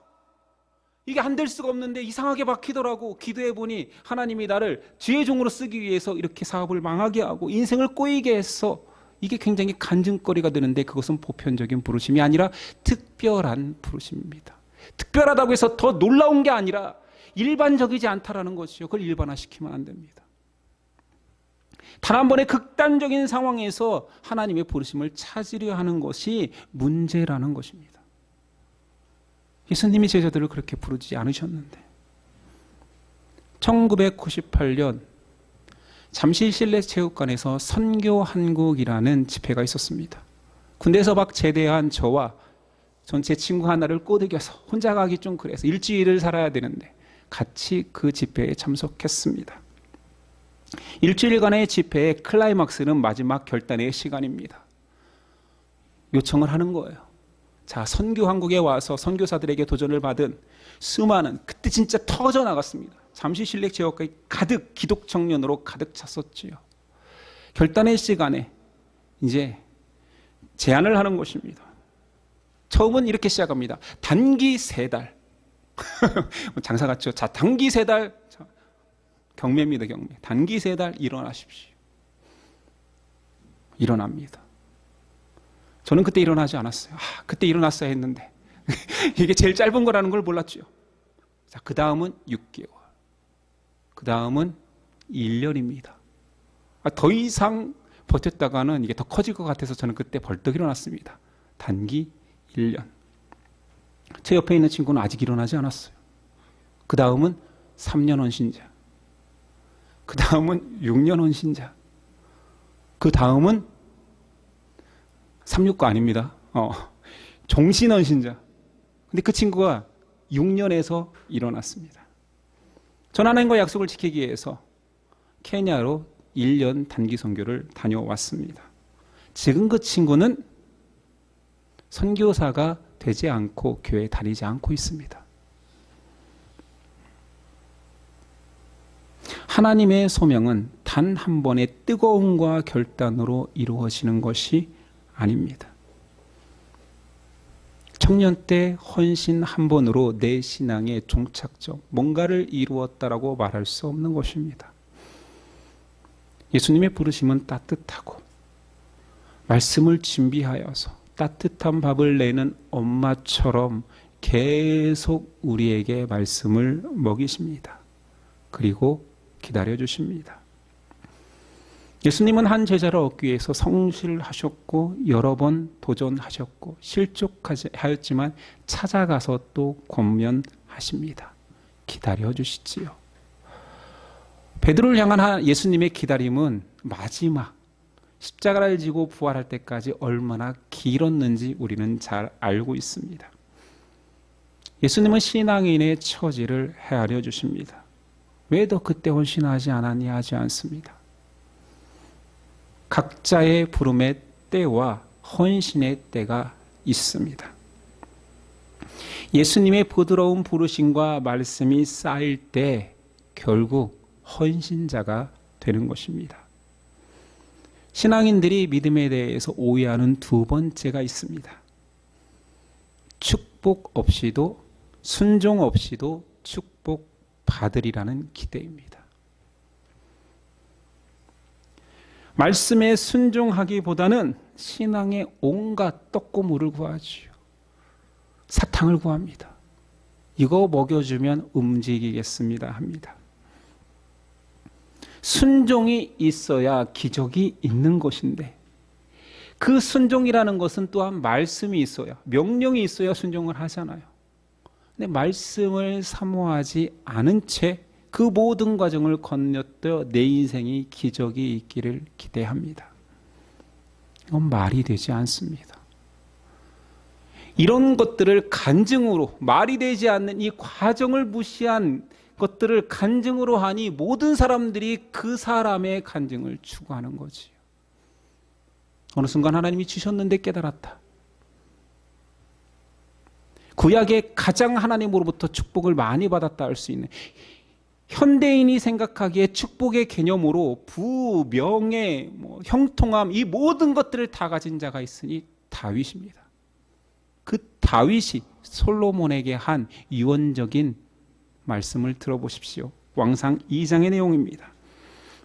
이게 안 될 수가 없는데 이상하게 막히더라고. 기도해보니 하나님이 나를 지혜 종으로 쓰기 위해서 이렇게 사업을 망하게 하고 인생을 꼬이게 했어. 이게 굉장히 간증거리가 되는데 그것은 보편적인 부르심이 아니라 특별한 부르심입니다. 특별하다고 해서 더 놀라운 게 아니라 일반적이지 않다라는 것이요. 그걸 일반화시키면 안 됩니다. 단 한 번의 극단적인 상황에서 하나님의 부르심을 찾으려 하는 것이 문제라는 것입니다. 예수님이 제자들을 그렇게 부르지 않으셨는데 1998년 잠실 실내체육관에서 선교한국이라는 집회가 있었습니다. 군대에서 막 제대한 저와 전체 친구 하나를 꼬드겨서 혼자 가기 좀 그래서 일주일을 살아야 되는데 같이 그 집회에 참석했습니다. 일주일간의 집회의 클라이막스는 마지막 결단의 시간입니다. 요청을 하는 거예요. 자, 선교한국에 와서 선교사들에게 도전을 받은 수많은, 그때 진짜 터져 나갔습니다. 잠시 실내체육관이 가득 기독 청년으로 가득 찼었지요. 결단의 시간에 이제 제안을 하는 것입니다. 처음은 이렇게 시작합니다. 단기 3달. 장사 같죠? 자, 단기 3달. 자, 경매입니다, 경매. 단기 3달 일어나십시오. 일어납니다. 저는 그때 일어나지 않았어요. 그때 일어났어야 했는데. 이게 제일 짧은 거라는 걸 몰랐죠. 자, 그 다음은 6개월. 그 다음은 1년입니다. 더 이상 버텼다가는 이게 더 커질 것 같아서 저는 그때 벌떡 일어났습니다. 단기 1년. 제 옆에 있는 친구는 아직 일어나지 않았어요. 그 다음은 3년 헌신자. 그 다음은 6년 헌신자. 그 다음은 369 아닙니다. 종신헌신자. 근데 그 친구가 6년에서 일어났습니다. 전 하나님과 약속을 지키기 위해서 케냐로 1년 단기 선교를 다녀왔습니다. 지금 그 친구는 선교사가 되지 않고 교회에 다니지 않고 있습니다. 하나님의 소명은 단 한 번의 뜨거움과 결단으로 이루어지는 것이 아닙니다. 청년 때 헌신 한 번으로 내 신앙의 종착점, 뭔가를 이루었다라고 말할 수 없는 것입니다. 예수님의 부르심은 따뜻하고 말씀을 준비하여서 따뜻한 밥을 내는 엄마처럼 계속 우리에게 말씀을 먹이십니다. 그리고 기다려주십니다. 예수님은 한 제자를 얻기 위해서 성실하셨고 여러 번 도전하셨고 실족하였지만 찾아가서 또 권면하십니다. 기다려주시지요. 베드로를 향한 예수님의 기다림은 마지막 십자가를 지고 부활할 때까지 얼마나 길었는지 우리는 잘 알고 있습니다. 예수님은 신앙인의 처지를 헤아려 주십니다. 왜 너 그때 헌신하지 않았니 하지 않습니다. 각자의 부름의 때와 헌신의 때가 있습니다. 예수님의 부드러운 부르심과 말씀이 쌓일 때 결국 헌신자가 되는 것입니다. 신앙인들이 믿음에 대해서 오해하는 두 번째가 있습니다. 축복 없이도 순종 없이도 축복 받으리라는 기대입니다. 말씀에 순종하기보다는 신앙의 온갖 떡고물을 구하지요. 사탕을 구합니다. 이거 먹여주면 움직이겠습니다 합니다. 순종이 있어야 기적이 있는 것인데 그 순종이라는 것은 또한 말씀이 있어야, 명령이 있어야 순종을 하잖아요. 근데 말씀을 사모하지 않은 채 그 모든 과정을 건너뛰어 내 인생이 기적이 있기를 기대합니다. 이건 말이 되지 않습니다. 이런 것들을 간증으로, 말이 되지 않는 이 과정을 무시한 것들을 간증으로 하니 모든 사람들이 그 사람의 간증을 추구하는 거지요. 어느 순간 하나님이 주셨는데 깨달았다. 구약에 가장 하나님으로부터 축복을 많이 받았다 할 수 있는, 현대인이 생각하기에 축복의 개념으로 부, 명예, 형통함, 이 모든 것들을 다 가진 자가 있으니 다윗입니다. 그 다윗이 솔로몬에게 한 유언적인 말씀을 들어보십시오. 왕상 2장의 내용입니다.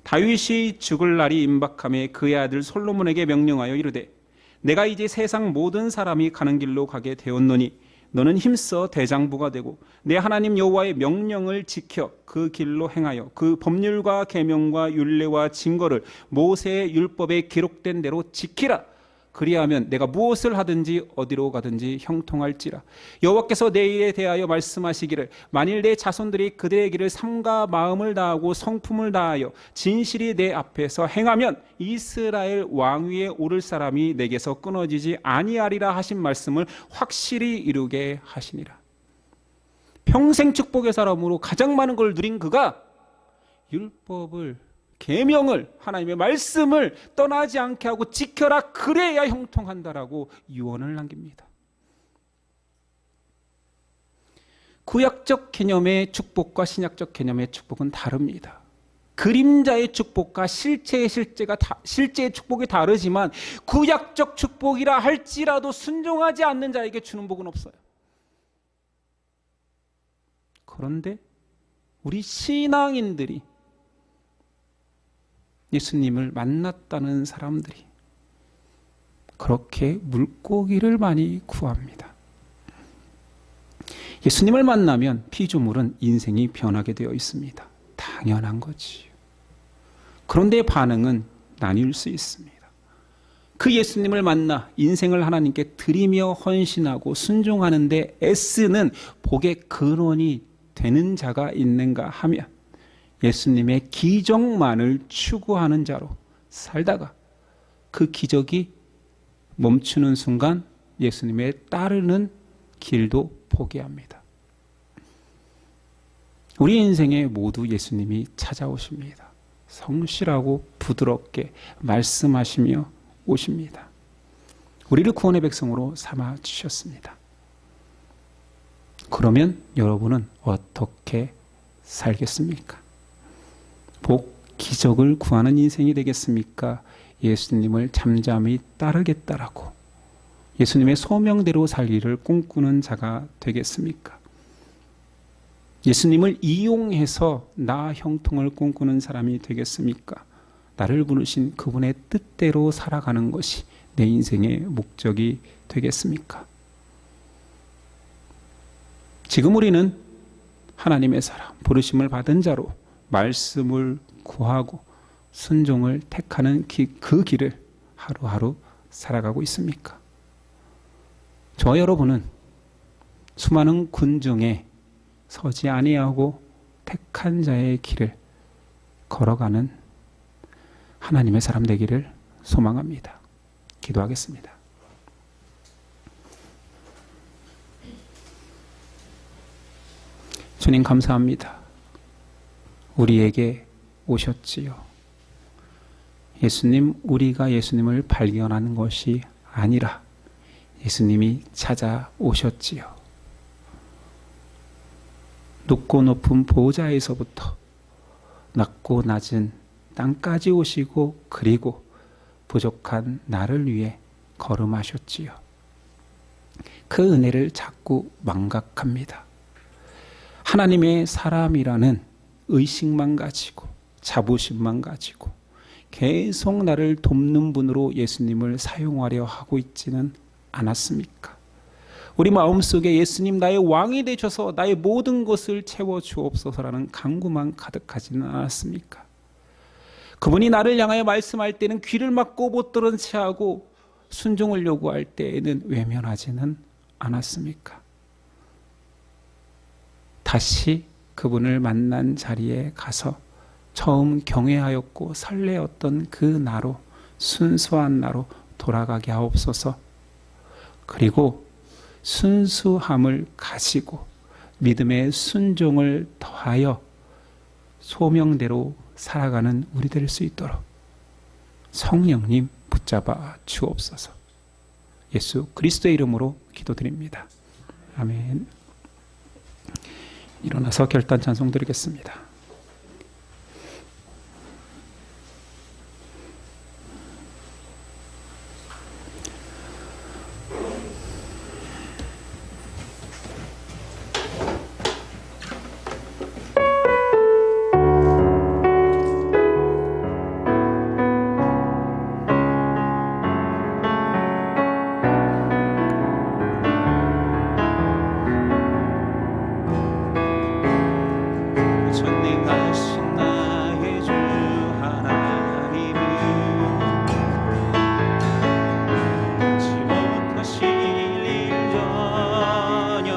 다윗이 죽을 날이 임박함에 그의 아들 솔로몬에게 명령하여 이르되 내가 이제 세상 모든 사람이 가는 길로 가게 되었노니 너는 힘써 대장부가 되고 내 하나님 여호와의 명령을 지켜 그 길로 행하여 그 법률과 계명과 율례와 증거를 모세의 율법에 기록된 대로 지키라. 그리하면 내가 무엇을 하든지 어디로 가든지 형통할지라. 여호와께서 내 일에 대하여 말씀하시기를 만일 내 자손들이 그들의 길을 삼가 마음을 다하고 성품을 다하여 진실이 내 앞에서 행하면 이스라엘 왕위에 오를 사람이 내게서 끊어지지 아니하리라 하신 말씀을 확실히 이루게 하시니라. 평생 축복의 사람으로 가장 많은 걸 누린 그가 율법을, 계명을, 하나님의 말씀을 떠나지 않게 하고 지켜라. 그래야 형통한다라고 유언을 남깁니다. 구약적 개념의 축복과 신약적 개념의 축복은 다릅니다. 그림자의 축복과 실제의 축복이 다르지만 구약적 축복이라 할지라도 순종하지 않는 자에게 주는 복은 없어요. 그런데 우리 신앙인들이, 예수님을 만났다는 사람들이 그렇게 물고기를 많이 구합니다. 예수님을 만나면 피조물은 인생이 변하게 되어 있습니다. 당연한 거지요. 그런데 반응은 나뉠 수 있습니다. 그 예수님을 만나 인생을 하나님께 드리며 헌신하고 순종하는 데 애쓰는 복의 근원이 되는 자가 있는가 하면 예수님의 기적만을 추구하는 자로 살다가 그 기적이 멈추는 순간 예수님의 따르는 길도 포기합니다. 우리 인생에 모두 예수님이 찾아오십니다. 성실하고 부드럽게 말씀하시며 오십니다. 우리를 구원의 백성으로 삼아 주셨습니다. 그러면 여러분은 어떻게 살겠습니까? 복, 기적을 구하는 인생이 되겠습니까? 예수님을 잠잠히 따르겠다라고 예수님의 소명대로 살기를 꿈꾸는 자가 되겠습니까? 예수님을 이용해서 나 형통을 꿈꾸는 사람이 되겠습니까? 나를 부르신 그분의 뜻대로 살아가는 것이 내 인생의 목적이 되겠습니까? 지금 우리는 하나님의 사람, 부르심을 받은 자로 말씀을 구하고 순종을 택하는 그 길을 하루하루 살아가고 있습니까? 저와 여러분은 수많은 군 중에 서지 아니하고 택한 자의 길을 걸어가는 하나님의 사람 되기를 소망합니다. 기도하겠습니다. 주님 감사합니다. 우리에게 오셨지요. 예수님, 우리가 예수님을 발견하는 것이 아니라 예수님이 찾아오셨지요. 높고 높은 보좌에서부터 낮고 낮은 땅까지 오시고 그리고 부족한 나를 위해 걸음하셨지요. 그 은혜를 자꾸 망각합니다. 하나님의 사람이라는 의식만 가지고 자부심만 가지고 계속 나를 돕는 분으로 예수님을 사용하려 하고 있지는 않았습니까? 우리 마음속에 예수님 나의 왕이 되셔서 나의 모든 것을 채워주옵소서라는 간구만 가득하지는 않았습니까? 그분이 나를 향하여 말씀할 때는 귀를 막고 못 들은 채하고 순종을 요구할 때에는 외면하지는 않았습니까? 다시 그분을 만난 자리에 가서 처음 경외하였고 설레었던 그 나로, 순수한 나로 돌아가게 하옵소서. 그리고 순수함을 가지고 믿음의 순종을 더하여 소명대로 살아가는 우리 될 수 있도록 성령님 붙잡아 주옵소서. 예수 그리스도의 이름으로 기도드립니다. 아멘. 일어나서 결단 찬송 드리겠습니다. 전능하신 나의 주 하나님은 잊지 못하실 일 전혀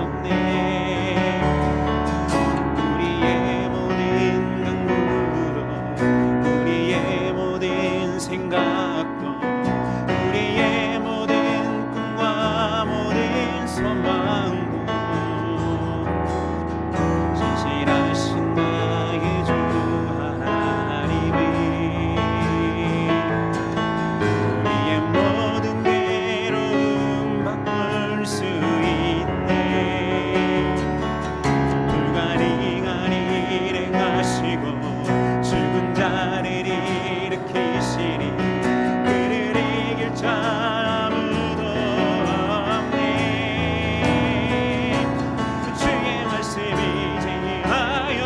없네. 우리의 모든 강구로 우리의 모든 생각도 우리의 모든 꿈과 모든 소망도 진실하신 나의 주 하나님은 우리의 모든 괴로움 바꿀 수 있네. 불가능한 일 행하시고 죽은 자를 일으키시니 그를 이길 자 아무도 없네. 주의 말씀이 제하여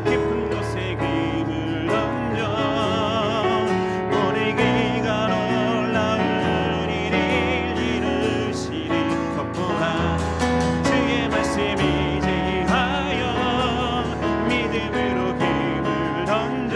깊은 곳에 금을 던져 오늘 그가 놀라운 일을 이루시리. 덮어라 주의 말씀이 제하여 믿음으로 금을 던져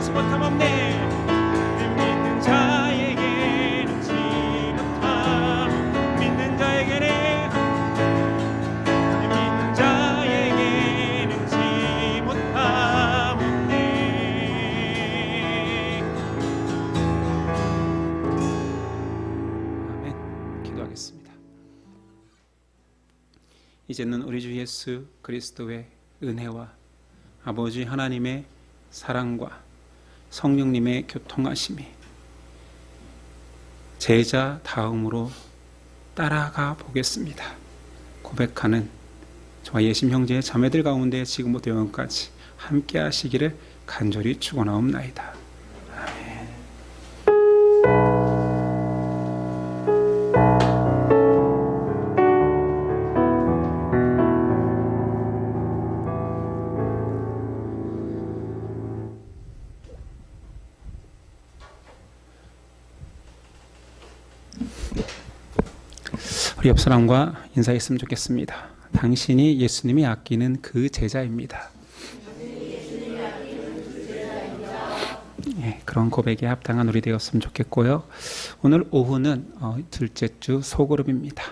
지 못함 없네. 믿는 자에게는 지 못함, 믿는 자에게는, 믿는 자에게는 지 못함 없네. 아멘. 기도하겠습니다. 이제는 우리 주 예수 그리스도의 은혜와 아버지 하나님의 사랑과 성령님의 교통하심이 제자 다음으로 따라가 보겠습니다 고백하는 저와 예심 형제의 자매들 가운데 지금부터 영원까지 함께 하시기를 간절히 축원하옵나이다. 우리 옆 사람과 인사했으면 좋겠습니다. 당신이 예수님이 아끼는 그 제자입니다. 예, 그런 고백에 합당한 우리 되었으면 좋겠고요. 오늘 오후는 둘째 주 소그룹입니다.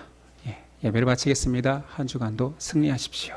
예, 예배를 마치겠습니다. 한 주간도 승리하십시오.